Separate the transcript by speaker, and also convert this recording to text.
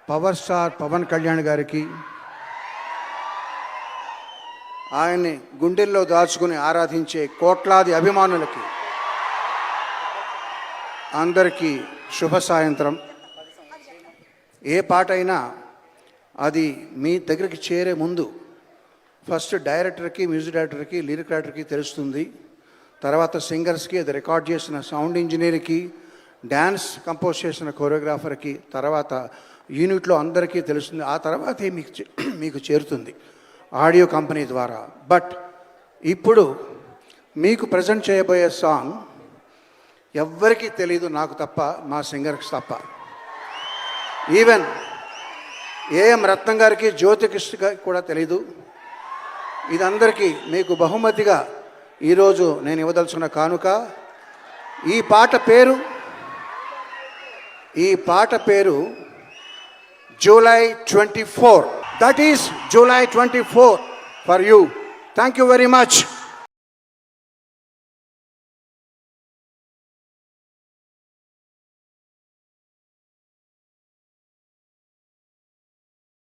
Speaker 1: Power star Pawan Kalyan గారికి, ఆయన్ని గుండెల్లో దాచుకుని ఆరాధించే కోట్లాది అభిమానులకి అందరికీ శుభ సాయంత్రం. ఏ పాట అయినా అది మీ దగ్గరికి చేరే ముందు ఫస్ట్ డైరెక్టర్కి, మ్యూజిక్ డైరెక్టర్కి, లిరిక్ రైటర్కి తెలుస్తుంది. తర్వాత సింగర్స్కి, అది రికార్డ్ చేసిన సౌండ్ ఇంజనీర్కి, డ్యాన్స్ కంపోజ్ చేసిన కొరియోగ్రాఫర్కి, తర్వాత యూనిట్లో అందరికీ తెలుస్తుంది. ఆ తర్వాతే మీకు చేరుతుంది ఆడియో కంపెనీ ద్వారా. బట్ ఇప్పుడు మీకు ప్రజెంట్ చేయబోయే సాంగ్ ఎవ్వరికీ తెలీదు, నాకు తప్ప, మా సింగర్కి తప్ప. ఈవెన్ ఏఎం రత్నం గారికి, జ్యోతికృష్ణ గారికి కూడా తెలీదు. ఇదందరికీ మీకు బహుమతిగా ఈరోజు నేను ఇవ్వదలుచుకున్న కానుక. ఈ పాట పేరు July 24. That is July 24 for you. Thank you very much.